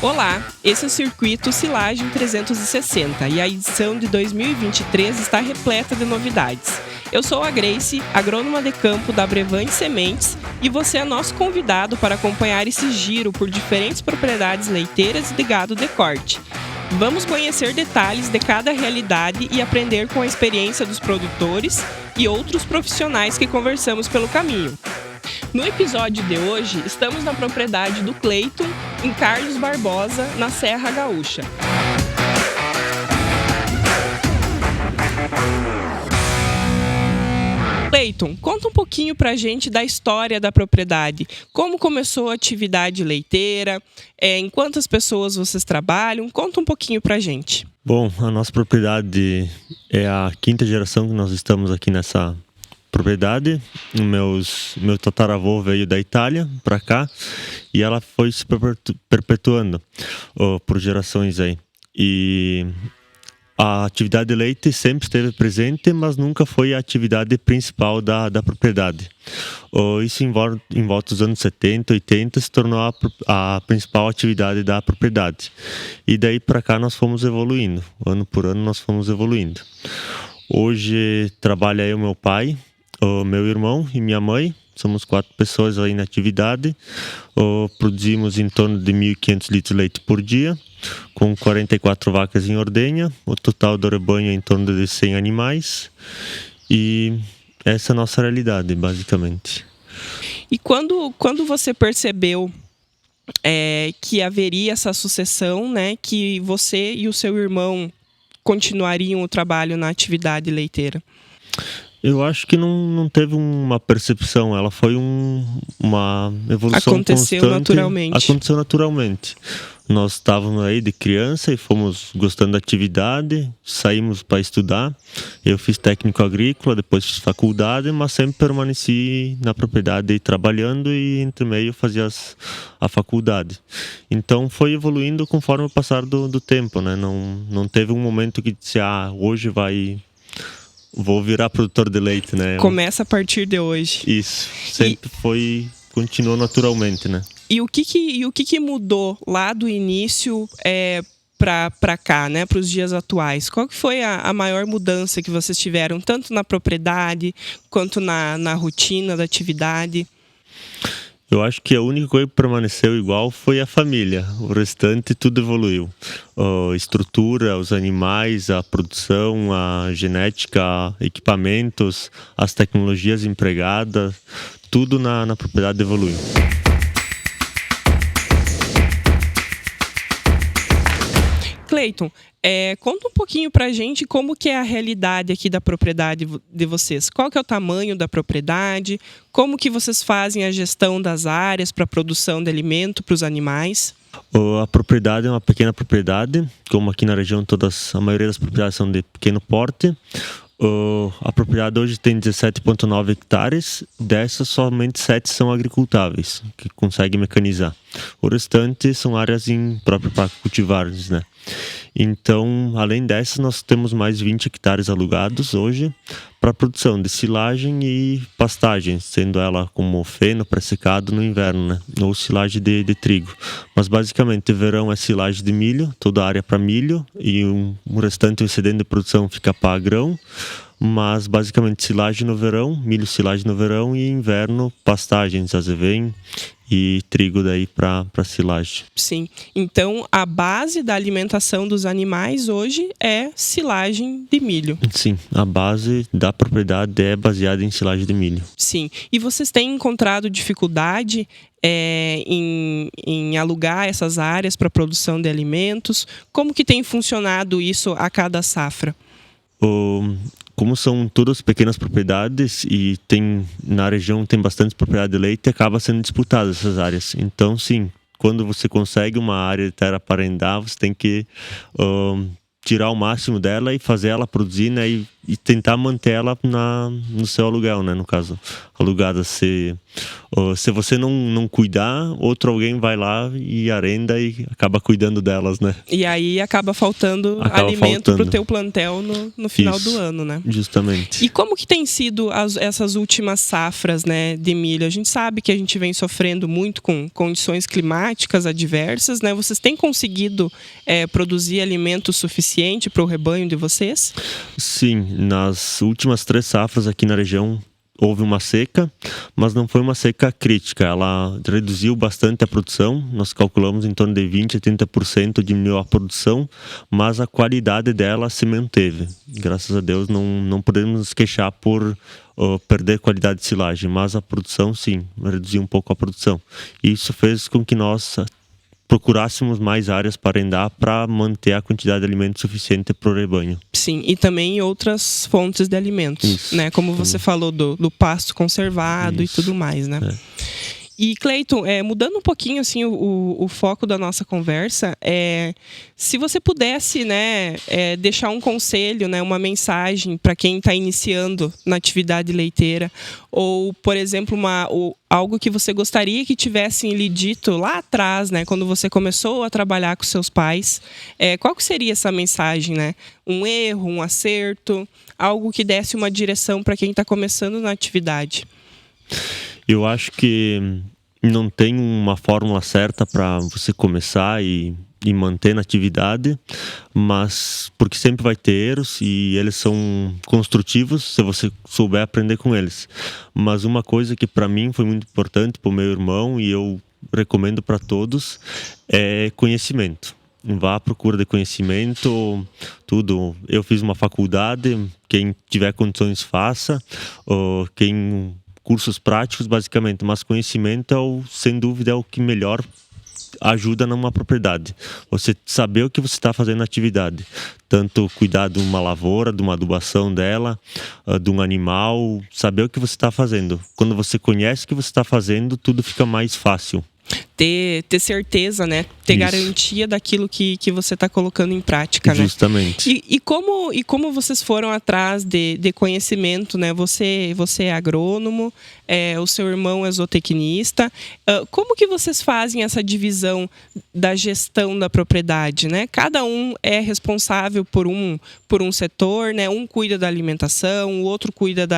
Olá, esse é o Circuito Silagem 360 e a edição de 2023 está repleta de novidades. Eu sou a Grace, agrônoma de campo da Brevante Sementes, e você é nosso convidado para acompanhar esse giro por diferentes propriedades leiteiras e de gado de corte. Vamos conhecer detalhes de cada realidade e aprender com a experiência dos produtores e outros profissionais que conversamos pelo caminho. No episódio de hoje, estamos na propriedade do Cleiton, em Carlos Barbosa, na Serra Gaúcha. Cleiton, conta um pouquinho pra gente da história da propriedade. Como começou a atividade leiteira, em quantas pessoas vocês trabalham? Conta um pouquinho pra gente. Bom, a nossa propriedade é a quinta geração que nós estamos aqui nessa propriedade. Meu tataravô veio da Itália para cá e ela foi se perpetuando por gerações aí. E a atividade de leite sempre esteve presente, mas nunca foi a atividade principal da propriedade. Isso em volta dos anos 70, 80 se tornou a principal atividade da propriedade. E daí para cá nós fomos evoluindo, ano por ano nós fomos evoluindo. Hoje trabalha eu, meu pai, o meu irmão e minha mãe. Somos 4 pessoas aí na atividade. Produzimos em torno de 1.500 litros de leite por dia, com 44 vacas em ordenha. O total do rebanho é em torno de 100 animais. E essa é a nossa realidade, basicamente. E quando você percebeu que haveria essa sucessão, né, que você e o seu irmão continuariam o trabalho na atividade leiteira? Eu acho que não teve uma percepção, ela foi uma evolução Aconteceu constante. naturalmente. Aconteceu naturalmente. Nós estávamos aí de criança e fomos gostando da atividade, saímos para estudar. Eu fiz técnico agrícola, depois fiz faculdade, mas sempre permaneci na propriedade trabalhando e entre meio fazia a faculdade. Então foi evoluindo conforme o passar do tempo, né? Não teve um momento que disse, hoje vou virar produtor de leite, né? Começa a partir de hoje. Isso, sempre continuou naturalmente, né? E o que mudou lá do início para cá, né, para os dias atuais? Qual que foi a maior mudança que vocês tiveram, tanto na propriedade quanto na rotina da atividade? Eu acho que a única coisa que permaneceu igual foi a família. O restante tudo evoluiu. A estrutura, os animais, a produção, a genética, equipamentos, as tecnologias empregadas, tudo na propriedade evoluiu. Cleiton, conta um pouquinho pra gente como que é a realidade aqui da propriedade de vocês. Qual que é o tamanho da propriedade? Como que vocês fazem a gestão das áreas para a produção de alimento para os animais? A propriedade é uma pequena propriedade, como aqui na região a maioria das propriedades são de pequeno porte. A propriedade hoje tem 17,9 hectares, dessas somente 7 são agricultáveis, que conseguem mecanizar. O restante são áreas próprias para cultivar, né? Então, além dessas, nós temos mais 20 hectares alugados hoje para produção de silagem e pastagem, sendo ela como feno pré-secado no inverno, né? Ou silagem de trigo. Mas basicamente, verão é silagem de milho, toda a área para milho, e o restante, o excedente de produção fica para grão. Mas basicamente silagem no verão, milho silagem no verão e inverno pastagens, azevém e trigo daí para silagem. Sim, então a base da alimentação dos animais hoje é silagem de milho. Sim, a base da propriedade é baseada em silagem de milho. Sim, e vocês têm encontrado dificuldade em alugar essas áreas para produção de alimentos? Como que tem funcionado isso a cada safra? Como são todas pequenas propriedades e na região tem bastante propriedade de leite, acaba sendo disputadas essas áreas. Então, sim, quando você consegue uma área de terra para arrendar, você tem que tirar o máximo dela e fazer ela produzir, né, e e tentar manter ela no seu aluguel, né? No caso, alugada. Se você não cuidar, outro alguém vai lá e arrenda e acaba cuidando delas, né? E aí acaba faltando alimento para o teu plantel no final do ano, né? Justamente. E como que tem sido essas últimas safras, né, de milho? A gente sabe que a gente vem sofrendo muito com condições climáticas adversas, né? Vocês têm conseguido produzir alimento suficiente para o rebanho de vocês? Sim, nas últimas 3 safras aqui na região houve uma seca, mas não foi uma seca crítica. Ela reduziu bastante a produção. Nós calculamos em torno de 20% a 30% diminuiu a produção, mas a qualidade dela se manteve. Graças a Deus não podemos nos queixar por perder qualidade de silagem, mas a produção sim, reduziu um pouco a produção. E isso fez com que nós procurássemos mais áreas para arrendar para manter a quantidade de alimento suficiente para o rebanho. Sim, e também outras fontes de alimentos, isso, né? Como você falou do pasto conservado isso, e tudo mais, né? E Cleiton, mudando um pouquinho assim o foco da nossa conversa, se você pudesse, né, deixar um conselho, né, uma mensagem para quem está iniciando na atividade leiteira, ou, por exemplo, algo que você gostaria que tivessem lhe dito lá atrás, né, quando você começou a trabalhar com seus pais, qual que seria essa mensagem, né? Um erro, um acerto, algo que desse uma direção para quem está começando na atividade? Eu acho que não tem uma fórmula certa para você começar e manter na atividade, mas porque sempre vai ter erros e eles são construtivos se você souber aprender com eles. Mas uma coisa que para mim foi muito importante, para o meu irmão, e eu recomendo para todos, é conhecimento. Vá à procura de conhecimento, tudo. Eu fiz uma faculdade, quem tiver condições faça, cursos práticos basicamente, mas conhecimento sem dúvida é o que melhor ajuda numa propriedade. Você saber o que você está fazendo na atividade, tanto cuidar de uma lavoura, de uma adubação dela, de um animal, saber o que você está fazendo. Quando você conhece o que você está fazendo, tudo fica mais fácil. Ter certeza, né? Ter isso, garantia daquilo que você está colocando em prática, né? Justamente. E como vocês foram atrás de conhecimento, né? Você é agrônomo, o seu irmão é zootecnista. Como que vocês fazem essa divisão da gestão da propriedade, né? Cada um é responsável por um setor, né? Um cuida da alimentação, o outro cuida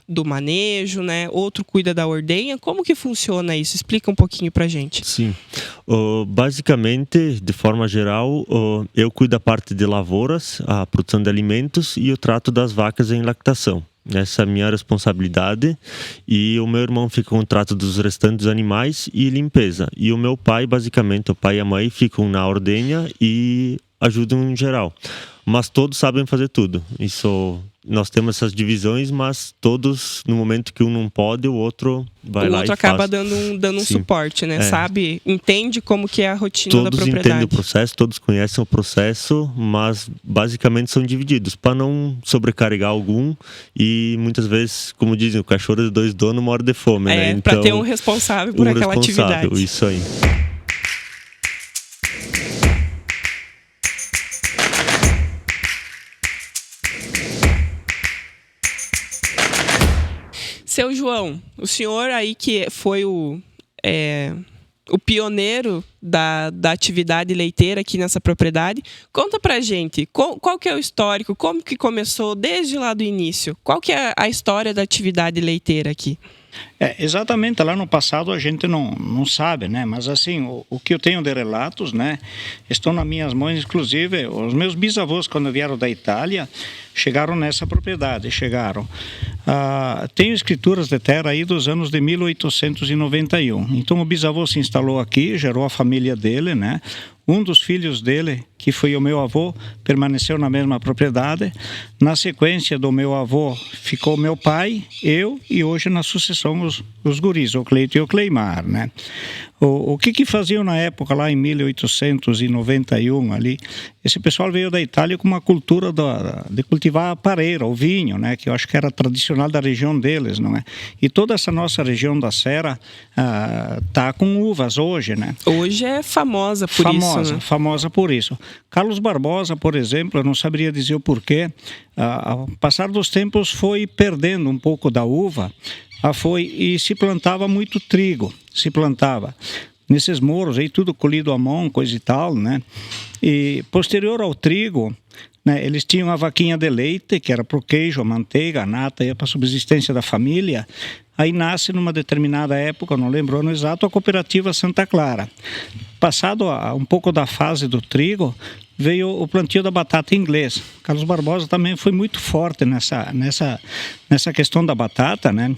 do manejo, né? Outro cuida da ordenha. Como que funciona isso? Explica um pouquinho pra gente. Sim, basicamente, de forma geral, eu cuido da parte de lavouras, a produção de alimentos e o trato das vacas em lactação. Essa é a minha responsabilidade, e o meu irmão fica com o trato dos restantes animais e limpeza. E o meu pai, basicamente, o pai e a mãe ficam na ordenha e ajudam em geral. Mas todos sabem fazer tudo. Nós temos essas divisões, mas todos, no momento que um não pode, o outro vai lá e faz. O outro acaba dando um suporte, né? Sabe, entende como que é a rotina da propriedade. Todos entendem o processo, todos conhecem o processo, mas basicamente são divididos para não sobrecarregar algum, e muitas vezes, como dizem, o cachorro de 2 donos morde de fome, né? Então, para ter um responsável por aquela atividade. Isso aí. Seu João, o senhor aí que foi o pioneiro da atividade leiteira aqui nessa propriedade, conta pra gente qual que é o histórico, como que começou desde lá do início, qual que é a história da atividade leiteira aqui? Exatamente, lá no passado a gente não sabe, né? Mas assim, o que eu tenho de relatos, né, estão nas minhas mãos. Inclusive, os meus bisavós, quando vieram da Itália, chegaram nessa propriedade, tenho escrituras de terra aí dos anos de 1891. Então o bisavô se instalou aqui, gerou a família dele, né? Um dos filhos dele, que foi o meu avô, permaneceu na mesma propriedade. Na sequência do meu avô ficou meu pai, eu, e hoje na sucessão os guris, o Cleiton e o Cleimar, né? O que faziam na época, lá em 1891, ali? Esse pessoal veio da Itália com uma cultura de cultivar a pareira, o vinho, né? Que eu acho que era tradicional da região deles, não é? E toda essa nossa região da Serra tá com uvas hoje, né? Hoje é famosa por isso. né? Famosa por isso. Carlos Barbosa, por exemplo, eu não saberia dizer o porquê, ao passar dos tempos foi perdendo um pouco da uva, e se plantava muito trigo, nesses morros aí, tudo colhido à mão, coisa e tal, né? E posterior ao trigo, né, eles tinham a vaquinha de leite, que era para o queijo, a manteiga, a nata, para a subsistência da família. Aí nasce, numa determinada época, não lembro o ano exato, a cooperativa Santa Clara. Passado um pouco da fase do trigo, veio o plantio da batata inglesa. Carlos Barbosa também foi muito forte nessa questão da batata, né?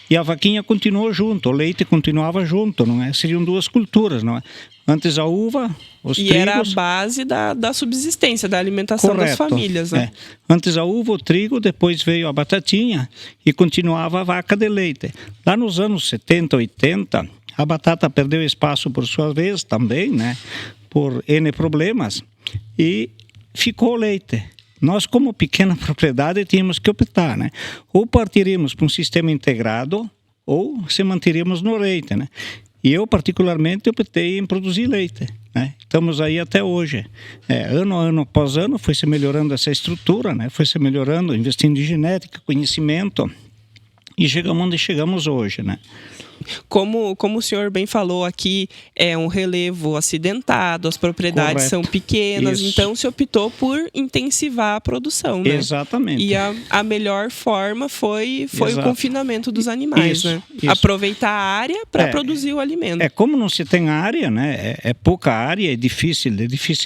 E a vaquinha continuou junto, o leite continuava junto, não é? Seriam duas culturas, não é? Antes a uva, os trigos... E era a base da subsistência, da alimentação. Correto, das famílias, né? Antes a uva, o trigo, depois veio a batatinha e continuava a vaca de leite. Lá nos anos 70, 80, a batata perdeu espaço por sua vez também, né? Por N problemas, e ficou o leite. Nós, como pequena propriedade, tínhamos que optar, né? Ou partiríamos para um sistema integrado, ou se manteríamos no leite, né? E eu, particularmente, optei em produzir leite, né? Estamos aí até hoje. Ano após ano, foi se melhorando essa estrutura, né? Foi se melhorando, investindo em genética, conhecimento, e chegamos onde chegamos hoje, né? Como o senhor bem falou aqui, é um relevo acidentado, as propriedades Correto. São pequenas, isso. Então se optou por intensivar a produção, né? Exatamente. E a melhor forma foi o confinamento dos animais, isso, né? Isso. Aproveitar a área para produzir o alimento. Como não se tem área, né? É pouca área, é difícil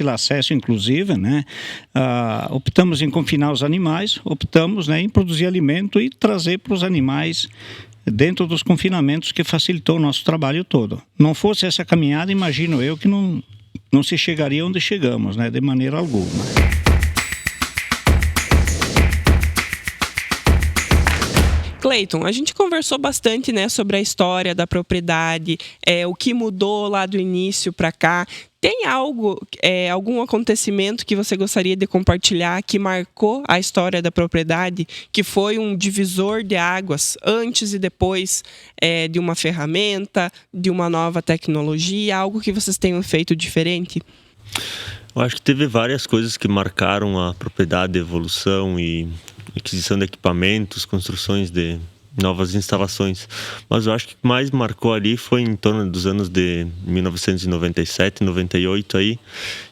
acesso, inclusive, né? Optamos em confinar os animais, optamos, né, em produzir alimento e trazer para os animais dentro dos confinamentos, que facilitou o nosso trabalho todo. Não fosse essa caminhada, imagino eu que não se chegaria onde chegamos, né? De maneira alguma. Cleiton, a gente conversou bastante, né, sobre a história da propriedade, o que mudou lá do início para cá. Tem algum acontecimento que você gostaria de compartilhar que marcou a história da propriedade, que foi um divisor de águas antes e depois de uma ferramenta, de uma nova tecnologia, algo que vocês tenham feito diferente? Eu acho que teve várias coisas que marcaram a propriedade, evolução e aquisição de equipamentos, construções de novas instalações. Mas eu acho que o que mais marcou ali foi em torno dos anos de 1997, 98 aí,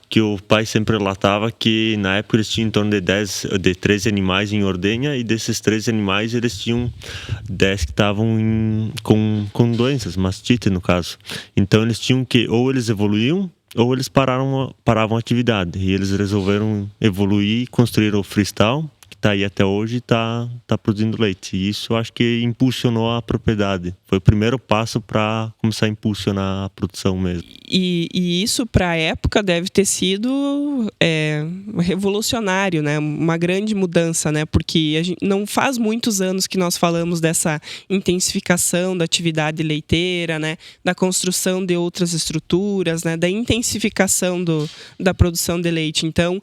que o pai sempre relatava que na época eles tinham em torno de 13 animais em ordenha, e desses 13 animais eles tinham 10 que estavam com doenças, mastite no caso. Então eles tinham que, ou eles evoluíam, ou eles paravam a atividade, e eles resolveram evoluir e construir o freestyle, que está aí até hoje e está produzindo leite. E isso eu acho que impulsionou a propriedade. Foi o primeiro passo para começar a impulsionar a produção mesmo. E isso, para a época, deve ter sido revolucionário, né? Uma grande mudança, né? Porque não faz muitos anos que nós falamos dessa intensificação da atividade leiteira, né? Da construção de outras estruturas, né? Da intensificação da produção de leite. Então,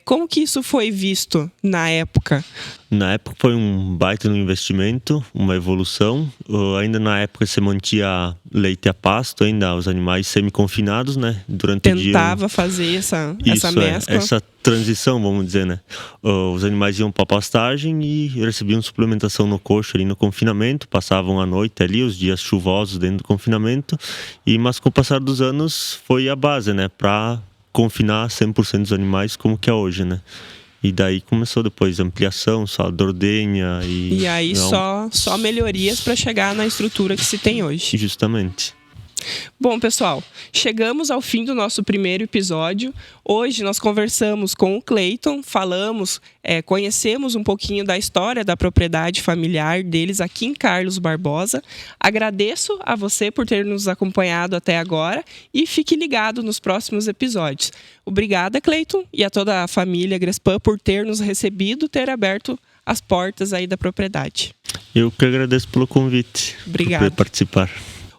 como que isso foi visto na época? Na época foi um baita no investimento, uma evolução. Ainda na época se mantinha leite a pasto, ainda os animais semi-confinados, né? Durante o dia. Tentava fazer essa mescla. Essa transição, vamos dizer, né? Os animais iam para a pastagem e recebiam suplementação no coxo ali no confinamento, passavam a noite ali, os dias chuvosos dentro do confinamento. Mas com o passar dos anos foi a base, né? Para confinar 100% dos animais como que é hoje, né? E daí começou depois ampliação, sala de ordenha e aí só melhorias para chegar na estrutura que se tem hoje. Justamente. Bom, pessoal, chegamos ao fim do nosso primeiro episódio. Hoje nós conversamos com o Cleiton, conhecemos um pouquinho da história da propriedade familiar deles aqui em Carlos Barbosa. Agradeço a você por ter nos acompanhado até agora e fique ligado nos próximos episódios. Obrigada, Cleiton, e a toda a família Grespan por ter nos recebido, ter aberto as portas aí da propriedade. Eu que agradeço pelo convite. Obrigada. Por participar.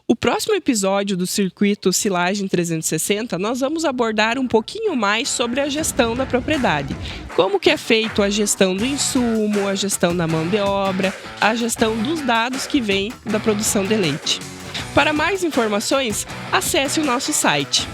O próximo episódio do Circuito Silagem 360, nós vamos abordar um pouquinho mais sobre a gestão da propriedade. Como que é feito a gestão do insumo, a gestão da mão de obra, a gestão dos dados que vêm da produção de leite. Para mais informações, acesse o nosso site.